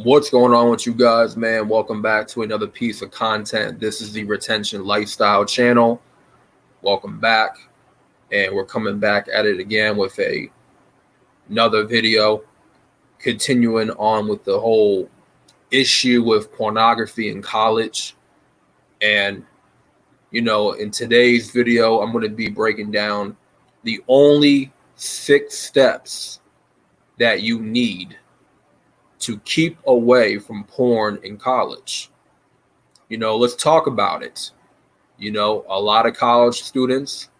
What's going on with you guys, man? Welcome back to another piece of content. This is the Retention Lifestyle channel. Welcome back. And we're coming back at it again with another video, continuing on with the whole issue with pornography in college. And, in today's video, I'm going to be breaking down the only 6 steps that you need to keep away from porn in college. Let's talk about it. A lot of college students,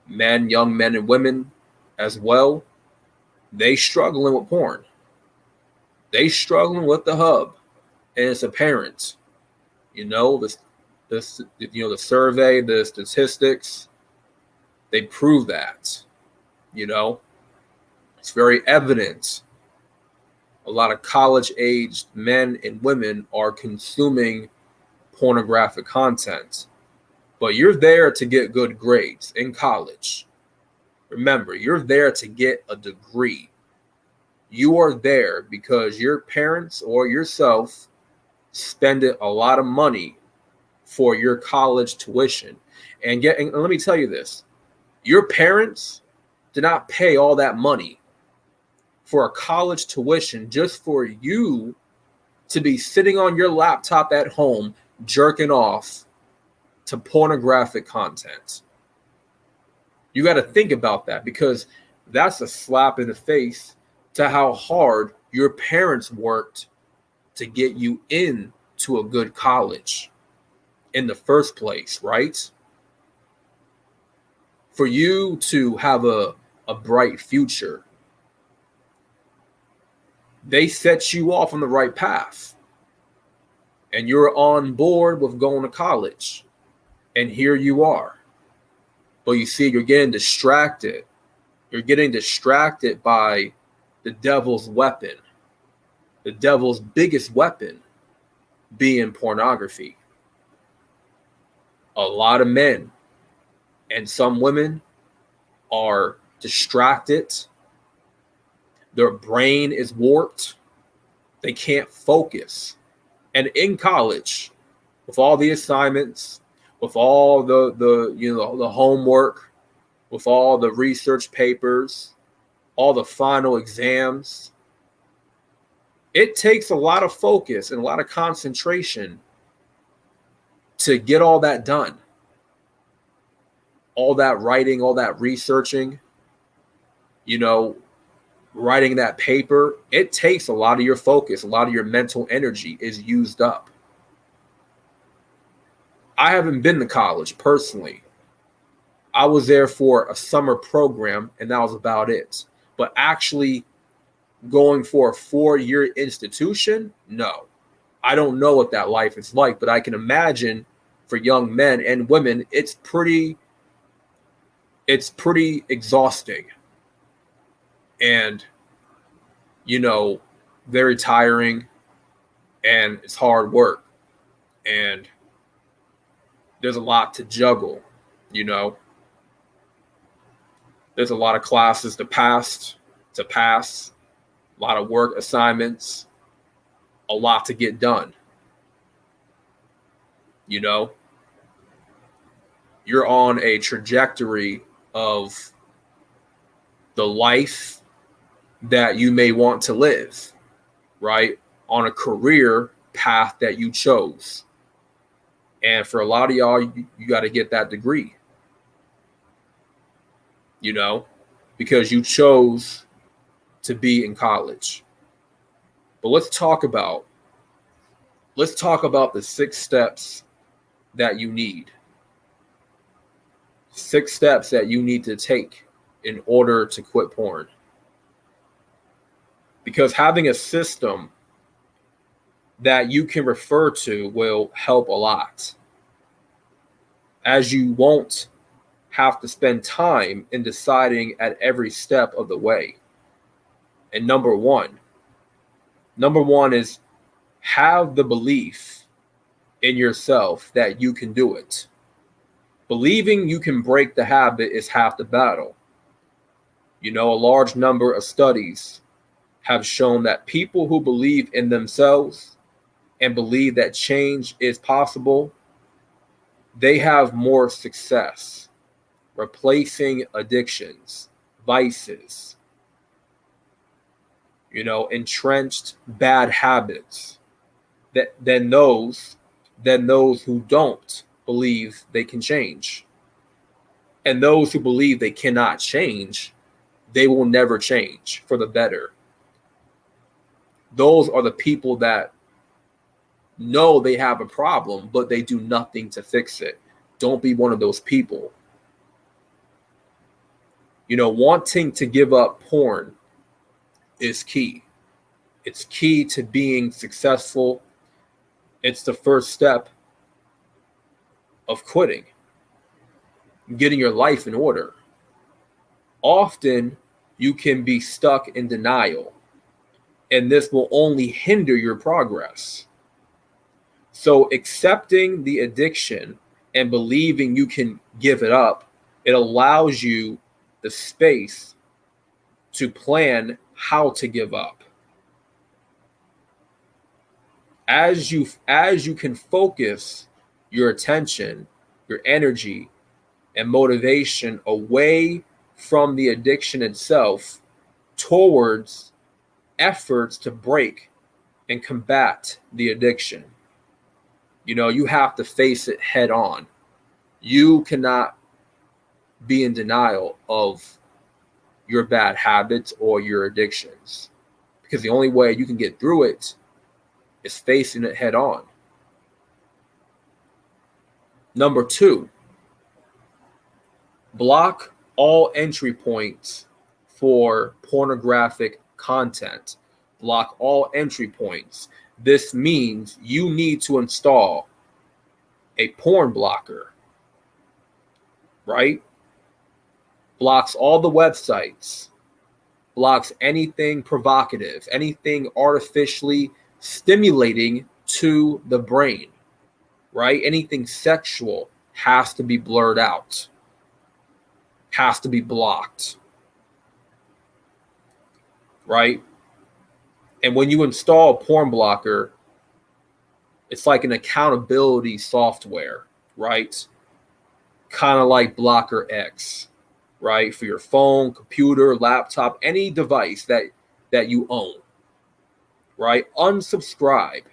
young men and women as well, they struggling with porn. They struggling with the hub, and it's apparent. The survey, the statistics, they prove that. It's very evident. A lot of college-aged men and women are consuming pornographic content. But you're there to get good grades in college. Remember, you're there to get a degree. You are there because your parents or yourself spend a lot of money for your college tuition. And let me tell you this. Your parents did not pay all that money for a college tuition just for you to be sitting on your laptop at home jerking off to pornographic content. You got to think about that, because that's a slap in the face to how hard your parents worked to get you into a good college in the first place, right? For you to have a bright future, they set you off on the right path, and you're on board with going to college, and here you are. But you see, you're getting distracted. You're getting distracted by the devil's weapon, the devil's biggest weapon being pornography. A lot of men and some women are distracted. Their brain is warped. They can't focus. And in college, with all the assignments, with all the homework, with all the research papers, all the final exams, it takes a lot of focus and a lot of concentration to get all that done. All that writing, all that researching, writing that paper, it takes a lot of your focus, a lot of your mental energy is used up. I haven't been to college personally. I was there for a summer program, and that was about it. But actually going for a 4-year institution, no. I don't know what that life is like, but I can imagine for young men and women, it's pretty exhausting. And, very tiring, and it's hard work. And there's a lot to juggle, There's a lot of classes to pass, a lot of work assignments, a lot to get done. You're on a trajectory of the life that you may want to live, right? On a career path that you chose. And for a lot of y'all, you got to get that degree, because you chose to be in college. But let's talk about the 6 steps that you need. 6 steps that you need to take in order to quit porn. Because having a system that you can refer to will help a lot, as you won't have to spend time in deciding at every step of the way. And number one is have the belief in yourself that you can do it. Believing you can break the habit is half the battle. A large number of studies have shown that people who believe in themselves and believe that change is possible, they have more success replacing addictions, vices, entrenched bad habits than those who don't believe they can change. And those who believe they cannot change, they will never change for the better. Those are the people that know they have a problem, but they do nothing to fix it. Don't be one of those people. Wanting to give up porn is key. It's key to being successful. It's the first step of quitting, getting your life in order. Often you can be stuck in denial, and this will only hinder your progress. So accepting the addiction and believing you can give it up, it allows you the space to plan how to give up. As you can focus your attention, your energy, and motivation away from the addiction itself towards efforts to break and combat the addiction. You have to face it head on. You cannot be in denial of your bad habits or your addictions, because the only way you can get through it is facing it head on. Number 2, block all entry points for pornographic content. Block all entry points. This means you need to install a porn blocker, right? Blocks all the websites, blocks anything provocative, anything artificially stimulating to the brain, right? Anything sexual has to be blurred out, has to be blocked, right? And when you install a porn blocker, it's like an accountability software, right? Kind of like Blocker X, right? For your phone, computer, laptop, any device that you own, right? Unsubscribe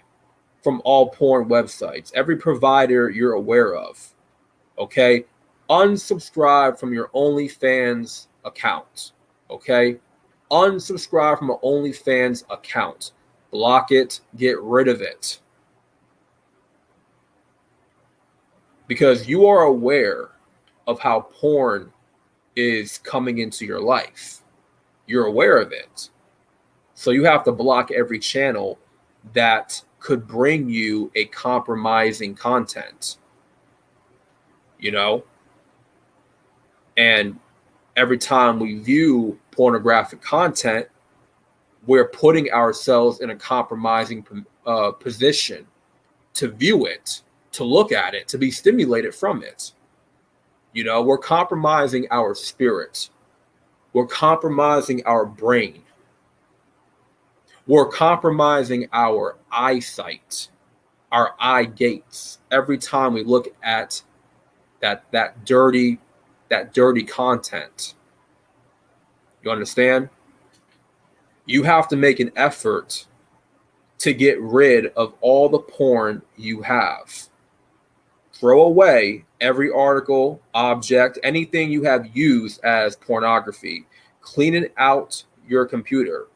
from all porn websites, every provider you're aware of, okay? Unsubscribe from your OnlyFans account, okay? Unsubscribe from an OnlyFans account. Block it, get rid of it. Because you are aware of how porn is coming into your life. You're aware of it. So you have to block every channel that could bring you a compromising content. And every time we view pornographic content, we're putting ourselves in a compromising position to view it, to look at it, to be stimulated from it. We're compromising our spirit. We're compromising our brain. We're compromising our eyesight, our eye gates. Every time we look at that dirty content. You understand? You have to make an effort to get rid of all the porn you have. Throw away every article, object, anything you have used as pornography. Clean it out your computer.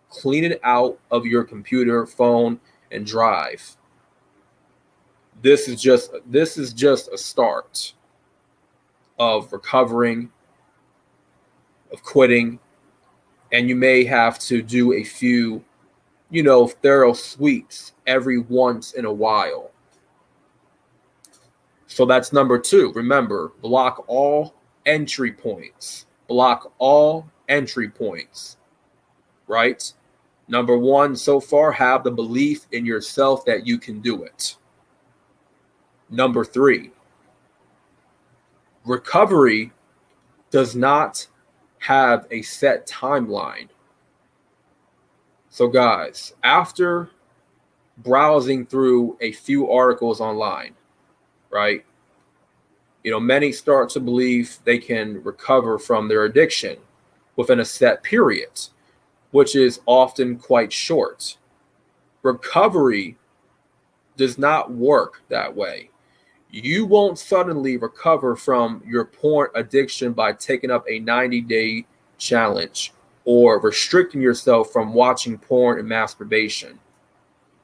Clean it out of your computer, phone, and drive. This is just a start of recovering, of quitting, and you may have to do a few, thorough sweeps every once in a while. So that's number 2. Remember, block all entry points. Block all entry points, right? Number 1 so far, have the belief in yourself that you can do it. Number 3, recovery does not have a set timeline. So, guys, after browsing through a few articles online, right? Many start to believe they can recover from their addiction within a set period, which is often quite short. Recovery does not work that way. You won't suddenly recover from your porn addiction by taking up a 90-day challenge or restricting yourself from watching porn and masturbation.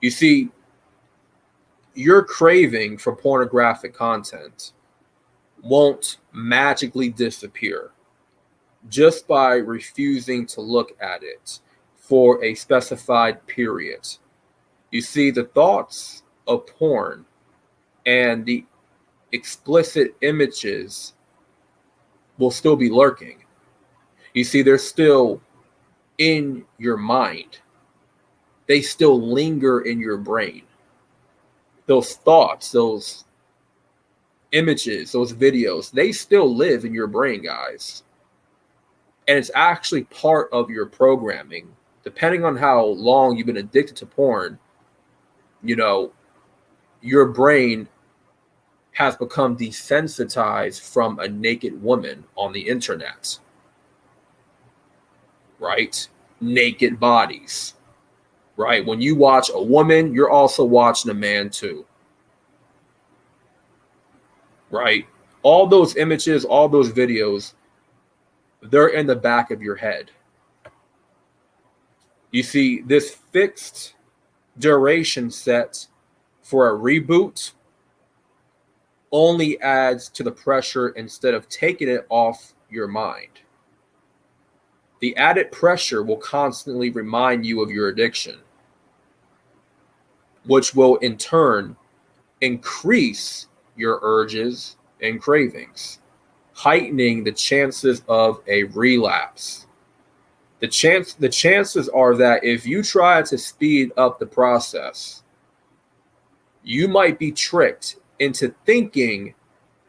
You see, your craving for pornographic content won't magically disappear just by refusing to look at it for a specified period. You see, the thoughts of porn and the explicit images will still be lurking. You see, they're still in your mind, they still linger in your brain. Those thoughts, those images, those videos, they still live in your brain, guys. And it's actually part of your programming. Depending on how long you've been addicted to porn, your brain has become desensitized from a naked woman on the internet, right? Naked bodies, right? When you watch a woman, you're also watching a man too, right? All those images, all those videos, they're in the back of your head. You see, this fixed duration set for a reboot only adds to the pressure instead of taking it off your mind. The added pressure will constantly remind you of your addiction, which will in turn increase your urges and cravings, heightening the chances of a relapse. The chances are that if you try to speed up the process, you might be tricked into thinking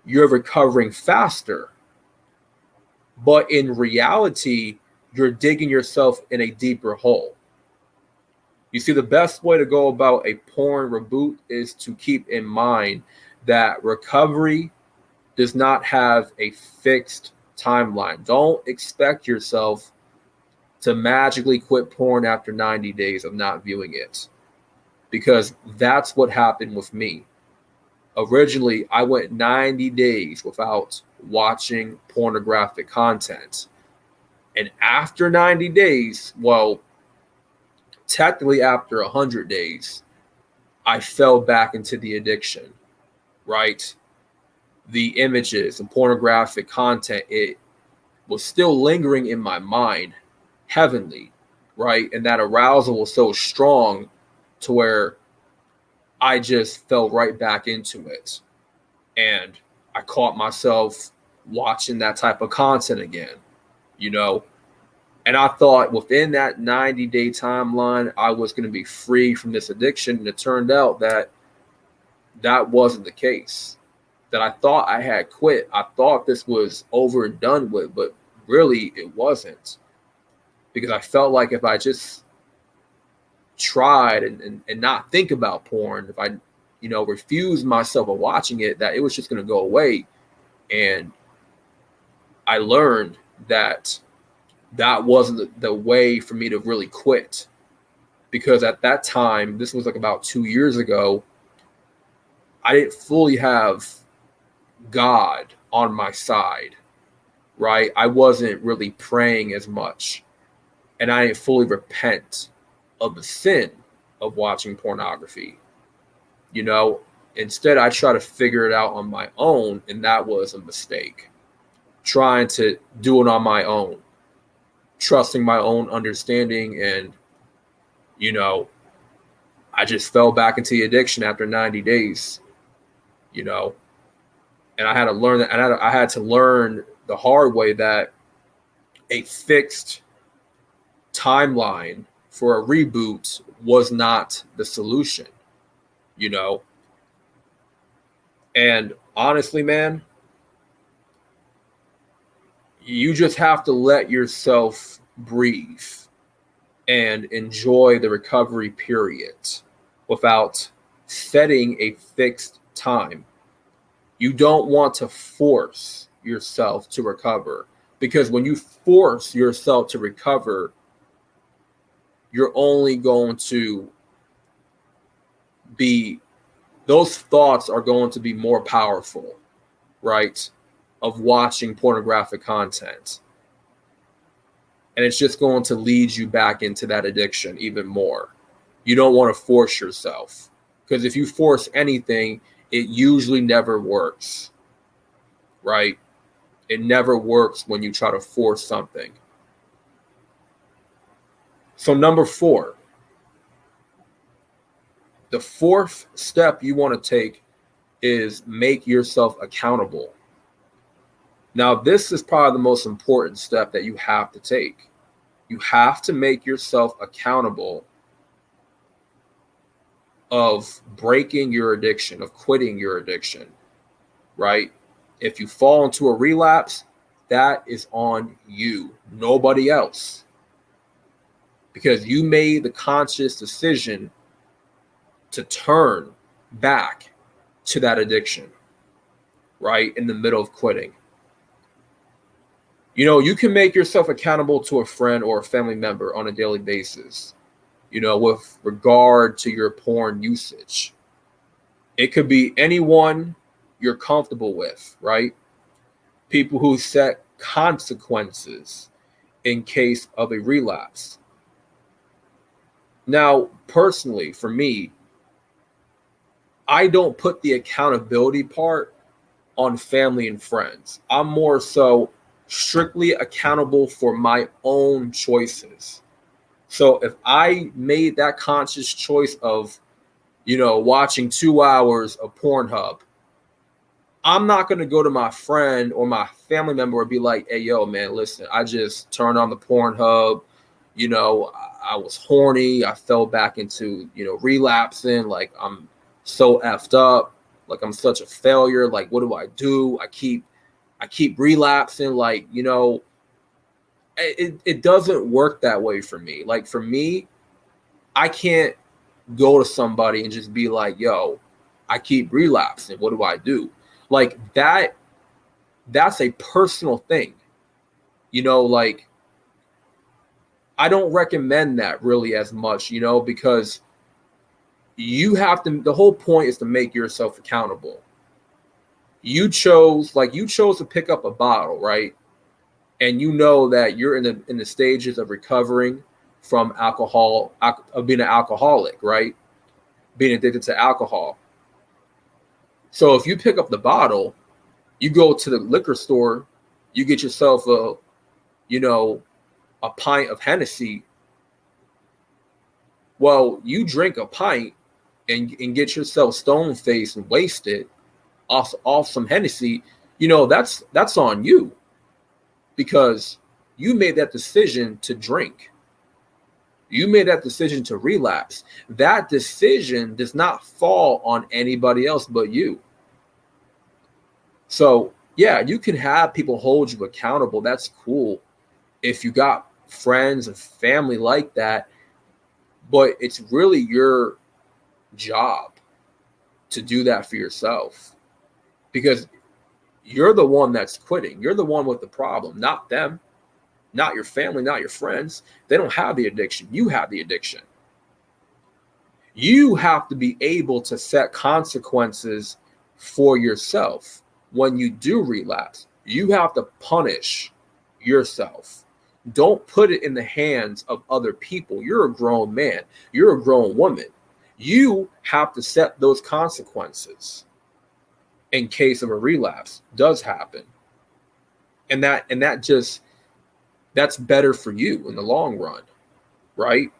you're recovering faster, but in reality, you're digging yourself in a deeper hole. You see, the best way to go about a porn reboot is to keep in mind that recovery does not have a fixed timeline. Don't expect yourself to magically quit porn after 90 days of not viewing it, because that's what happened with me. Originally, I went 90 days without watching pornographic content. And after 90 days, well, technically after 100 days, I fell back into the addiction, right? The images and pornographic content, it was still lingering in my mind heavenly, right? And that arousal was so strong to where I just fell right back into it. And I caught myself watching that type of content again, you know? And I thought within that 90-day timeline, I was going to be free from this addiction. And it turned out that that wasn't the case. That I thought I had quit. I thought this was over and done with, but really it wasn't. Because I felt like if I just tried and not think about porn, if I, refused myself of watching it, that it was just going to go away. And I learned that that wasn't the way for me to really quit. Because at that time, this was like about 2 years ago, I didn't fully have God on my side, right? I wasn't really praying as much. And I didn't fully repent of the sin of watching pornography. Instead, I tried to figure it out on my own, and that was a mistake. Trying to do it on my own, trusting my own understanding, and, I just fell back into the addiction after 90 days, and I had to learn that, and I had to learn the hard way that a fixed timeline for a reboot was not the solution, And honestly, man, you just have to let yourself breathe. and enjoy the recovery period without setting a fixed time. You don't want to force yourself to recover, because when you force yourself to recover, you're only going to be, those thoughts are going to be more powerful, right? Of watching pornographic content. And it's just going to lead you back into that addiction even more. You don't want to force yourself, because if you force anything, it usually never works, right? It never works when you try to force something. So number 4, the fourth step you want to take is make yourself accountable. Now, this is probably the most important step that you have to take. You have to make yourself accountable of breaking your addiction, of quitting your addiction, right? If you fall into a relapse, that is on you, nobody else. Because you made the conscious decision to turn back to that addiction, right? In the middle of quitting. You know, you can make yourself accountable to a friend or a family member on a daily basis, you know, with regard to your porn usage. It could be anyone you're comfortable with, right? People who set consequences in case of a relapse. Now, personally, for me, I don't put the accountability part on family and friends. I'm more so strictly accountable for my own choices. So if I made that conscious choice of, you know, watching 2 hours of Pornhub, I'm not going to go to my friend or my family member and be like, hey, yo, man, listen, I just turned on the Pornhub. You know, I was horny. I fell back into, you know, relapsing. Like, I'm so effed up. Like, I'm such a failure. Like, what do? I keep relapsing. Like, you know, it doesn't work that way for me. Like, for me, I can't go to somebody and just be like, yo, I keep relapsing. What do? Like, that's a personal thing. You know, like, I don't recommend that really as much, you know, because you have to, the whole point is to make yourself accountable. You chose to pick up a bottle, right? And you know that you're in the stages of recovering from alcohol, of being an alcoholic, right? Being addicted to alcohol. So if you pick up the bottle, you go to the liquor store, you get yourself a pint of Hennessy. Well, you drink a pint and get yourself stone faced and wasted off some Hennessy, you know, that's on you, because you made that decision to drink. You made that decision to relapse. That decision does not fall on anybody else but you. So, yeah, you can have people hold you accountable. That's cool if you got friends and family like that, but it's really your job to do that for yourself, because you're the one that's quitting. You're the one with the problem, not them, not your family, not your friends. They don't have the addiction. You have the addiction. You have to be able to set consequences for yourself when you do relapse. You have to punish yourself. Don't put it in the hands of other people. You're a grown man. You're a grown woman. You have to set those consequences in case of a relapse does happen. And that's better for you in the long run, right?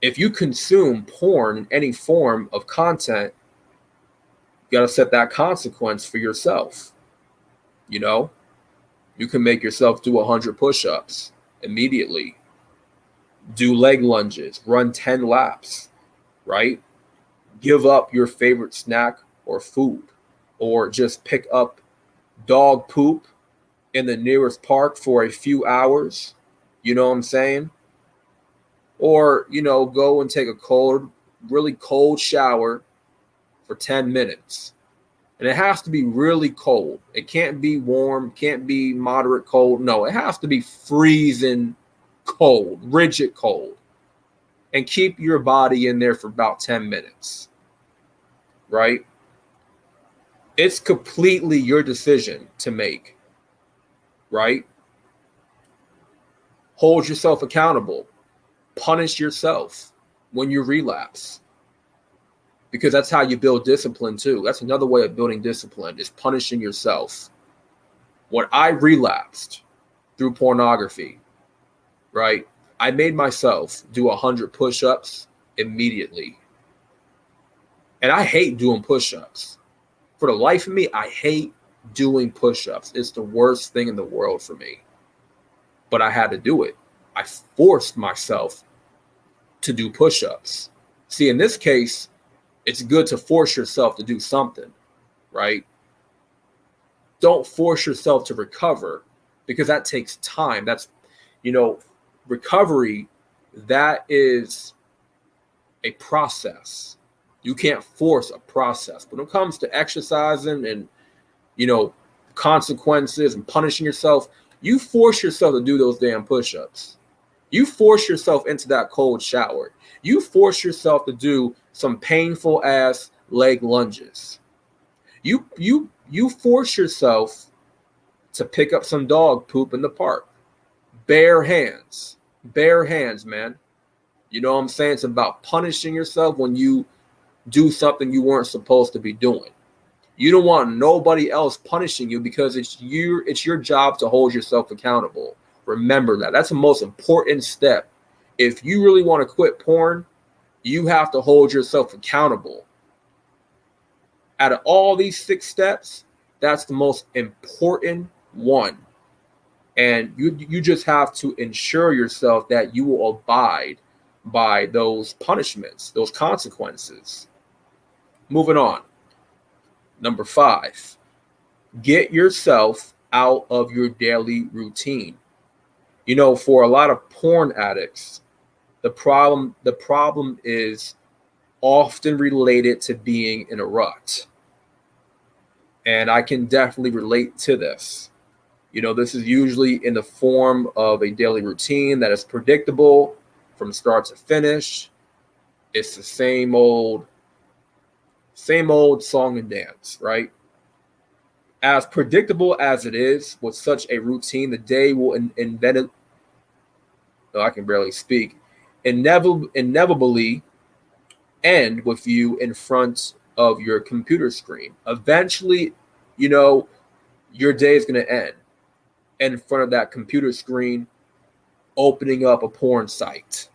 If you consume porn in any form of content, you got to set that consequence for yourself. You know, you can make yourself do 100 push-ups immediately, do leg lunges, run 10 laps, right? Give up your favorite snack or food, or just pick up dog poop in the nearest park for a few hours. You know what I'm saying? Or, go and take a really cold shower for 10 minutes. And it has to be really cold. It can't be warm, can't be moderate cold. No, it has to be freezing cold, rigid cold. And keep your body in there for about 10 minutes, right? It's completely your decision to make, right? Hold yourself accountable. Punish yourself when you relapse, because that's how you build discipline too. That's another way of building discipline, is punishing yourself. When I relapsed through pornography, right, I made myself do 100 push-ups immediately. And I hate doing push-ups. For the life of me, I hate doing push-ups. It's the worst thing in the world for me. But I had to do it. I forced myself to do push-ups. See, in this case, it's good to force yourself to do something, right? Don't force yourself to recover, because that takes time. That's, recovery, that is a process. You can't force a process. But when it comes to exercising and, consequences and punishing yourself, you force yourself to do those damn push-ups. You force yourself into that cold shower. You force yourself to do some painful ass leg lunges. You force yourself to pick up some dog poop in the park. Bare hands, man. You know what I'm saying? It's about punishing yourself when you do something you weren't supposed to be doing. You don't want nobody else punishing you, because it's your job to hold yourself accountable. Remember that. That's the most important step. If you really want to quit porn, you have to hold yourself accountable. Out of all these 6 steps, that's the most important one. And you just have to ensure yourself that you will abide by those punishments, those consequences. Moving on. Number 5, get yourself out of your daily routine. For a lot of porn addicts, the problem is often related to being in a rut. And I can definitely relate to this. This is usually in the form of a daily routine that is predictable from start to finish. It's the same old song and dance, right? As predictable as it is with such a routine, the day will I can barely speak. Inevitably end with you in front of your computer screen. Eventually, your day is going to end in front of that computer screen, opening up a porn site.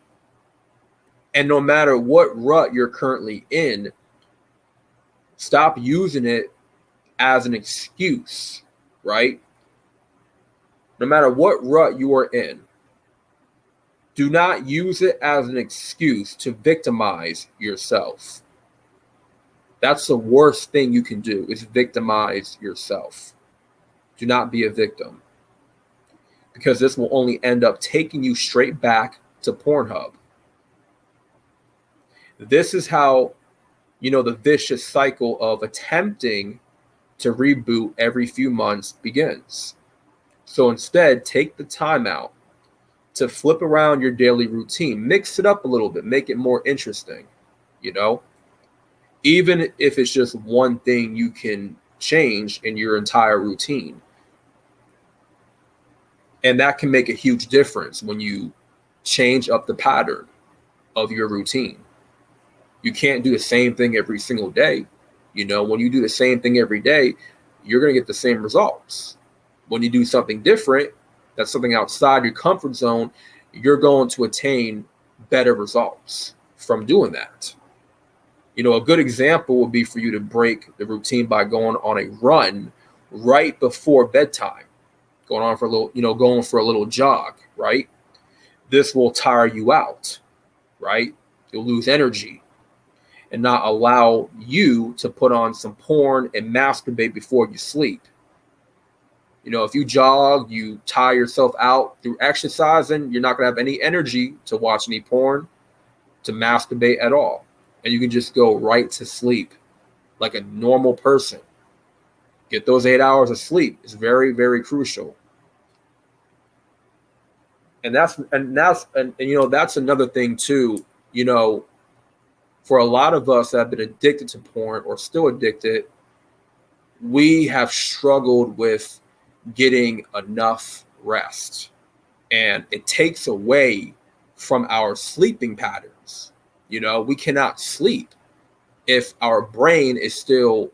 And no matter what rut you're currently in, stop using it as an excuse, right? No matter what rut you are in, do not use it as an excuse to victimize yourself. That's the worst thing you can do, is victimize yourself. Do not be a victim, because this will only end up taking you straight back to Pornhub. This is how, the vicious cycle of attempting to reboot every few months begins. So instead, take the time out to flip around your daily routine. Mix it up a little bit. Make it more interesting, Even if it's just one thing you can change in your entire routine. And that can make a huge difference when you change up the pattern of your routine. You can't do the same thing every single day. When you do the same thing every day, you're going to get the same results. When you do something different, that's something outside your comfort zone, you're going to attain better results from doing that. A good example would be for you to break the routine by going on a run right before bedtime, going for a little jog, right? This will tire you out, right? You'll lose energy and not allow you to put on some porn and masturbate before you sleep. You know, if you jog, you tire yourself out through exercising, you're not going to have any energy to watch any porn, to masturbate at all. And you can just go right to sleep like a normal person. Get those 8 hours of sleep. It's very, very crucial. And that's you know, that's another thing too. You know, for a lot of us that have been addicted to porn or still addicted, we have struggled with getting enough rest. And it takes away from our sleeping patterns. You know, we cannot sleep if our brain is still,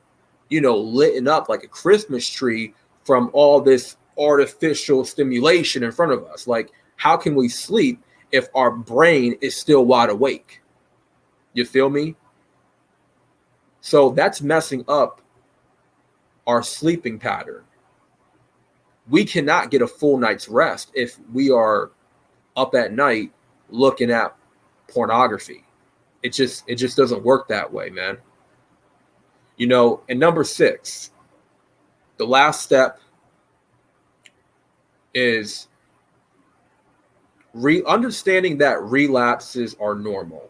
you know, lit up like a Christmas tree from all this artificial stimulation in front of us. Like, how can we sleep if our brain is still wide awake? You feel me? So that's messing up our sleeping pattern. We cannot get a full night's rest if we are up at night looking at pornography. It just doesn't work that way, man. You know, and number 6, the last step is understanding that relapses are normal.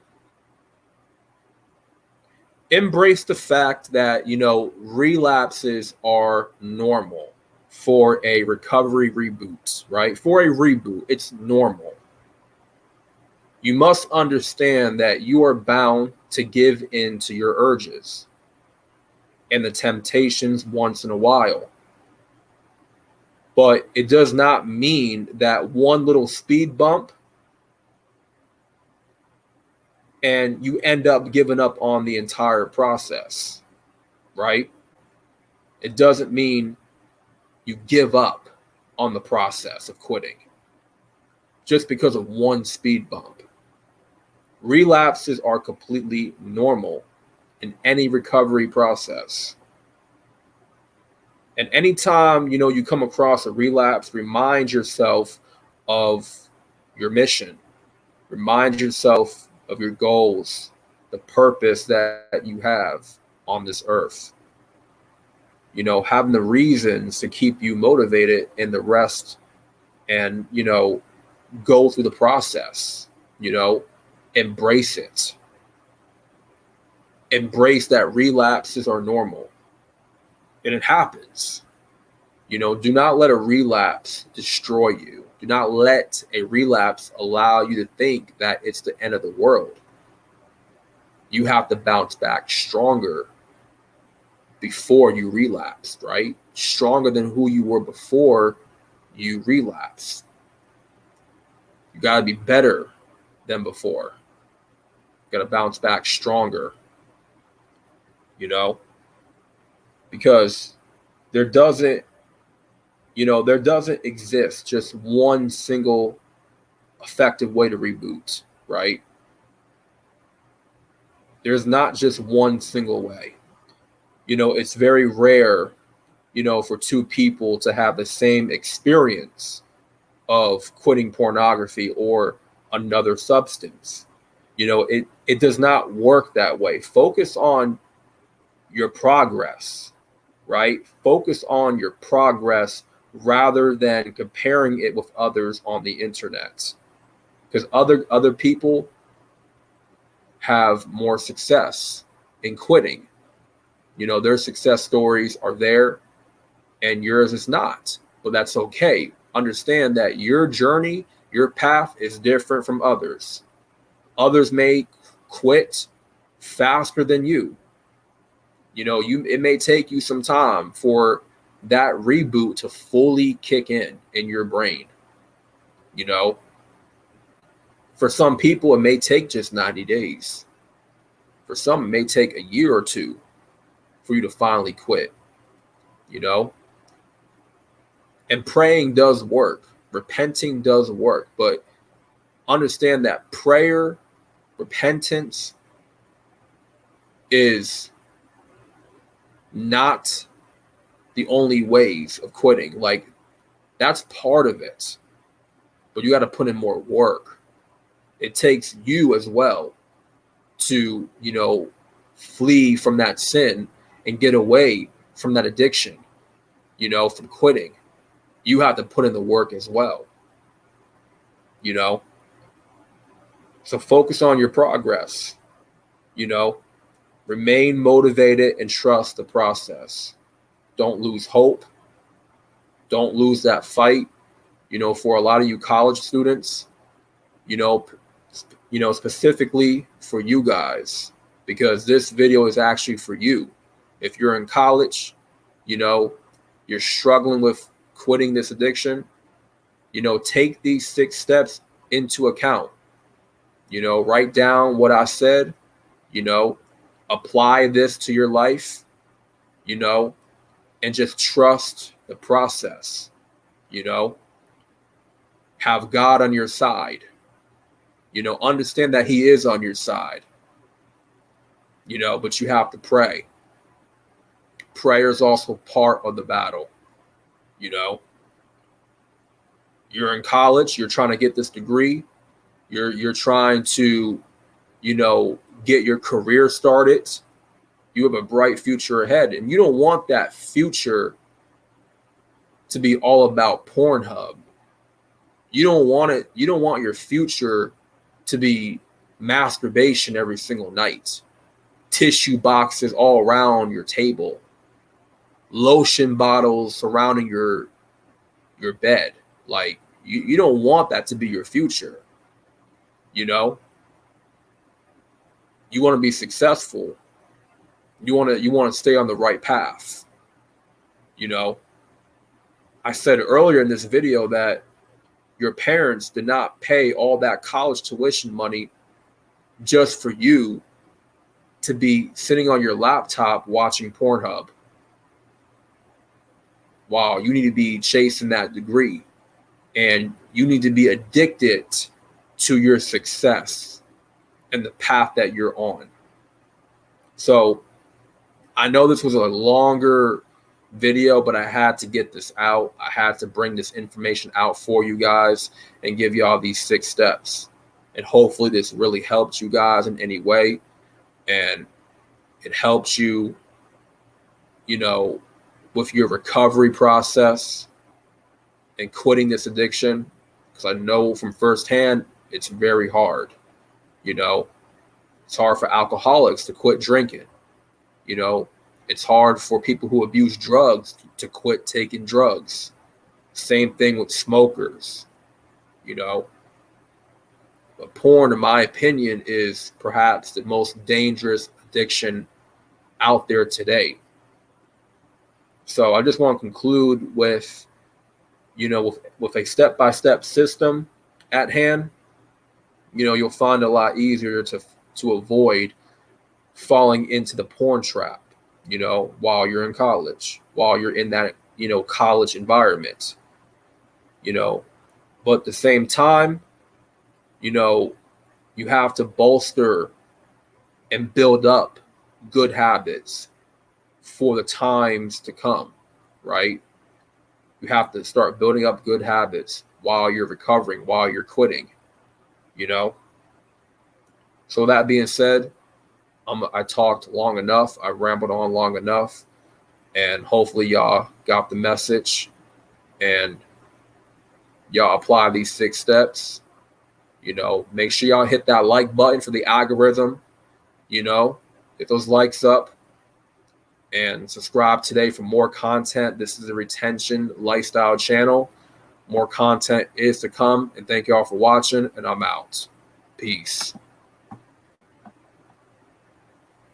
Embrace the fact that, you know, relapses are normal for a recovery reboot, right? For a reboot, it's normal. You must understand that you are bound to give in to your urges and the temptations once in a while. But it does not mean that one little speed bump and you end up giving up on the entire process, right? It doesn't mean you give up on the process of quitting just because of one speed bump. Relapses are completely normal in any recovery process. And anytime, you know, you come across a relapse, remind yourself of your mission. Remind yourself of your goals, the purpose that you have on this earth. You know, having the reasons to keep you motivated in the rest and, you know, go through the process, you know, embrace it. Embrace that relapses are normal. And it happens. You know, do not let a relapse destroy you. Do not let a relapse allow you to think that it's the end of the world. You have to bounce back stronger before you relapsed, right? Stronger than who you were before you relapsed. You got to be better than before. You got to bounce back stronger, you know, because there doesn't exist just one single effective way to reboot, right? There's not just one single way. You know, it's very rare, you know, for two people to have the same experience of quitting pornography or another substance. You know, it does not work that way. Focus on your progress, right? Focus on your progress rather than comparing it with others on the internet, because other people have more success in quitting. You know, their success stories are there and yours is not, but that's okay. Understand that your journey, your path is different from others. Others may quit faster than you. You know, it may take you some time for that reboot to fully kick in your brain. You know, for some people, it may take just 90 days. For some, it may take a year or two for you to finally quit, you know? And praying does work. Repenting does work. But understand that prayer, repentance is not the only ways of quitting. Like, that's part of it. But you got to put in more work. It takes you as well to, you know, flee from that sin and get away from that addiction, you know, from quitting. you have to put in the work as well, you know? So focus on your progress, you know? Remain motivated and trust the process. Don't lose hope. Don't lose that fight. You know, for a lot of you college students, you know, specifically for you guys, because this video is actually for you. If you're in college, you know, you're struggling with quitting this addiction, you know, take these 6 steps into account. You know, write down what I said, you know, apply this to your life, you know, and just trust the process, you know. Have God on your side, you know, understand that he is on your side, you know, but you have to pray. Prayer is also part of the battle, you know. You're in college, you're trying to get this degree, you're trying to, you know, get your career started. You have a bright future ahead, and you don't want that future to be all about Pornhub. You don't want it. You don't want your future to be masturbation every single night, tissue boxes all around your table, lotion bottles surrounding your bed. Like you don't want that to be your future. You know, you want to be successful. You want to stay on the right path. You know, I said earlier in this video that your parents did not pay all that college tuition money just for you to be sitting on your laptop watching Pornhub. Wow, you need to be chasing that degree, and you need to be addicted to your success and the path that you're on. So I know this was a longer video, but I had to get this out. I had to bring this information out for you guys and give y'all these 6 steps. And hopefully this really helped you guys in any way. And it helps you, you know, with your recovery process and quitting this addiction. Because I know from firsthand, it's very hard. You know, it's hard for alcoholics to quit drinking. You know, it's hard for people who abuse drugs to quit taking drugs. Same thing with smokers, you know. But porn, in my opinion, is perhaps the most dangerous addiction out there today. So I just want to conclude with, you know, with a step-by-step system at hand, you know, you'll find it a lot easier to avoid falling into the porn trap, you know, while you're in college, while you're in that, you know, college environment, you know. But at the same time, you know, you have to bolster and build up good habits for the times to come, right? You have to start building up good habits while you're recovering, while you're quitting, you know. So that being said, I talked long enough. I rambled on long enough. And hopefully y'all got the message and y'all apply these 6 steps. You know, make sure y'all hit that like button for the algorithm. You know, get those likes up and subscribe today for more content. This is a retention lifestyle channel. More content is to come. And thank y'all for watching. And I'm out. Peace.